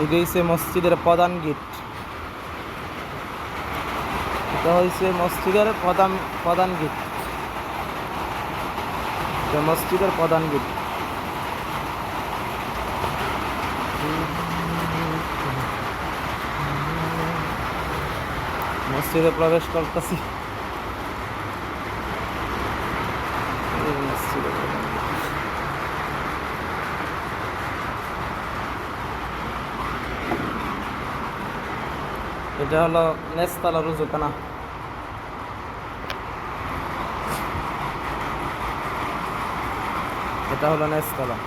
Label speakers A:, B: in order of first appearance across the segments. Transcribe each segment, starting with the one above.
A: এটা হচ্ছে মসজিদের প্রধান গেট। এটা হচ্ছে মসজিদের প্রধান গেট। এটা মসজিদের প্রধান গেট। মসজিদে প্রবেশ করতেছি। এটা হলো নেস্তালা রুজুখানা। এটা হলো নেস্তালা।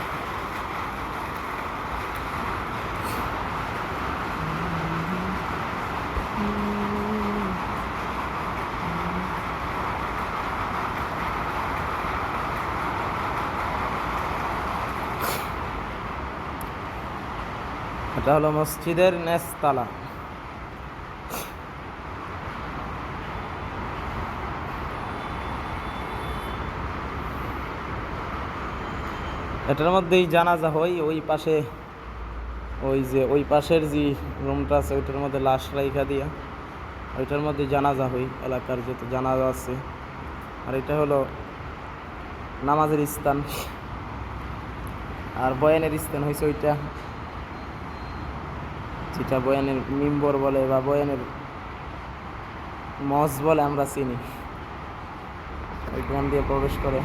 A: এটা হলো মসজিদের নেস্তালা। এটার মধ্যেই জানাজা হয়। ওই পাশে ওই পাশের যে রুমটা আছে ওইটার মধ্যে লাশ রাইখা দিয়া ওইটার মধ্যে জানাজা হয়। এলাকার যত জানাজা আছে। আর এটা হলো নামাজের স্থান। আর বয়ানের স্থান হয়েছে ওইটা, যেটা বয়ানের মিম্বর বলে বা বয়ানের মস বলে আমরা চিনি। ওইখান দিয়ে প্রবেশ করে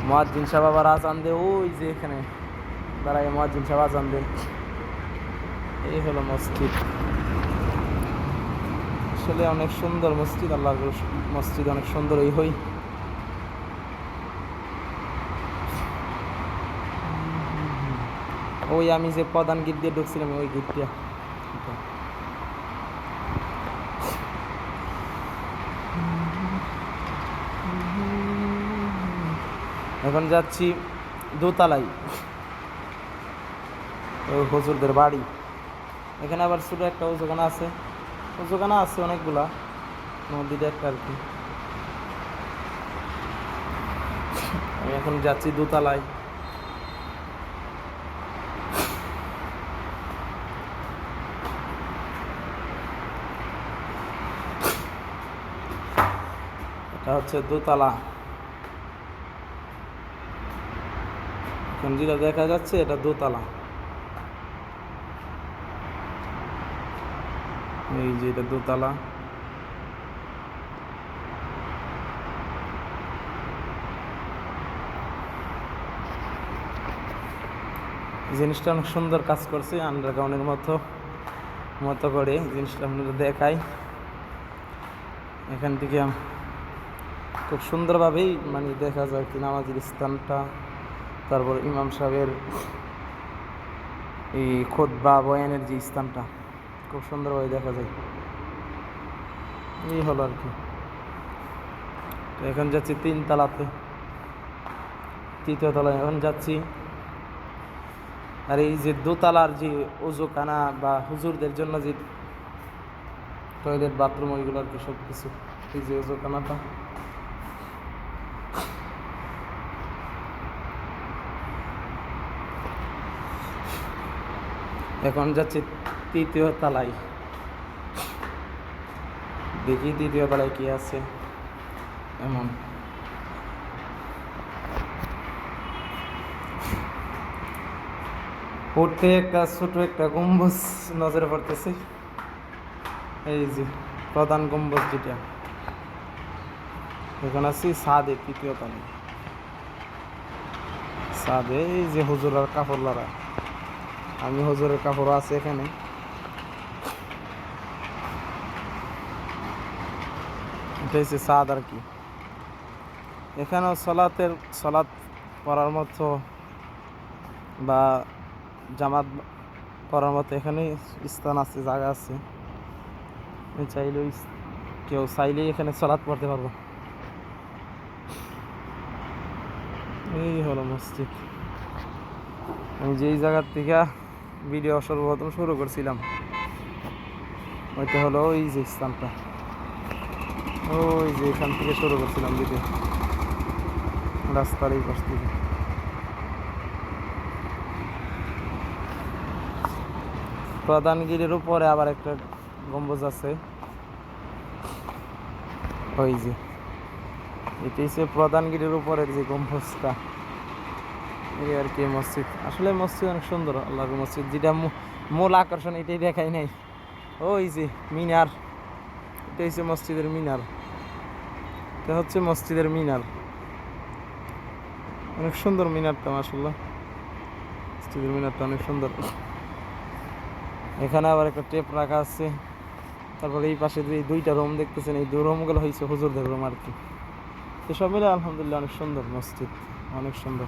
A: মুয়াজ্জিন সাহেব আবার আজান দেয়। ওই যে এখানে দাঁড়ায় মুয়াজ্জিন সাহেব আজান দেয়। এই হলো মসজিদ। আসলে অনেক সুন্দর মসজিদ। আল্লাহর মসজিদ অনেক সুন্দর। হই ওই আমি যে প্রধান গেট দিয়ে ঢুকছিলাম ওই গেটটা। এখন যাচ্ছি দোতলায়, ওই হুজুরদের বাড়ি। এখানে আবার ছোটো একটা উজুখানা আছে অনেকগুলা, মন্দিরে একটা আর কি। আমি এখন যাচ্ছি দোতলায়। এটা হচ্ছে দোতলা। এখন যেটা দেখা যাচ্ছে এটা দোতলা। এই যে এটা দোতলা। জিনিসটা অনেক সুন্দর কাজ করছে, আন্ডারগ্রাউন্ডের মতো করে জিনিসটা আপনাদের দেখাই। এখান থেকে খুব সুন্দরভাবেই মানে দেখা যায় কি নামাজের স্থানটা, তারপর ইমাম সাহেবের এই খুতবা বয়ানের যে স্থানটা খুব সুন্দরভাবে দেখা যায়। এই হলো আর কি। এখন যাচ্ছি তিনতলাতে, তৃতীয় তলায় এখন যাচ্ছি। আর এই যে দোতলার যে ওজুখানা বা হুজুরদের জন্য যে টয়লেট বাথরুম ওইগুলো আর কি সব কিছু, এই যে ওজুখানাটা। এখন যাচ্ছি তৃতীয় তলায়, দেখি তৃতীয় তলায় কি আছে। এমন উঠতে একটা ছোট একটা গম্বুজ নজরে পড়তেছে। এই যে প্রধান গম্বুজ যেটা, এখন আছি ছাদে, তৃতীয় তলায় ছাদে। এই যে হুজুরের কাপড় লড়া, আমি হুজুরের কাপড় আছে এখানে। এটা হচ্ছে ছাদ আর কি। এখানেও সলাৎ পড়ার মতো বা জামাত পড়ার মতো এখানে স্থান আছে, জায়গা আছে। কেউ চাইলেই এখানে সলাৎ পড়তে পারবো। এই হলো মসজিদ। আমি যেই জায়গার থেকে ভিডিও সর্বপ্রথম শুরু করছিলাম ওইটা হলো ওই যে স্থানটা, ওই যে এখান থেকে শুরু করছিলাম ভিডিও, রাস্তার এই পাশ থেকে। প্রধান গিরির উপরে আবার একটা গম্বুজ আছে, ওই যে এটি হচ্ছে প্রধান গিরির উপরের যে গম্বুজটা, এই আর কি মসজিদ। আসলে মসজিদ অনেক সুন্দর, আল্লাহর মসজিদ। যেটা মূল আকর্ষণ এটাই দেখাই নাই, ওই যে মিনার, এটা হচ্ছে মসজিদের মিনার, এটা হচ্ছে মসজিদের মিনার। অনেক সুন্দর মিনারটা, মাশাআল্লাহ, মসজিদের মিনারটা অনেক সুন্দর। এখানে আবার একটা টেপ রাখা আছে। তারপরে এই পাশে যে দুইটা রুম দেখতেছেন, এই দুই রুমগুলো হয়েছে হুজুরদের রুম আর কি। তো সব মিলে আলহামদুলিল্লাহ অনেক সুন্দর মসজিদ, অনেক সুন্দর।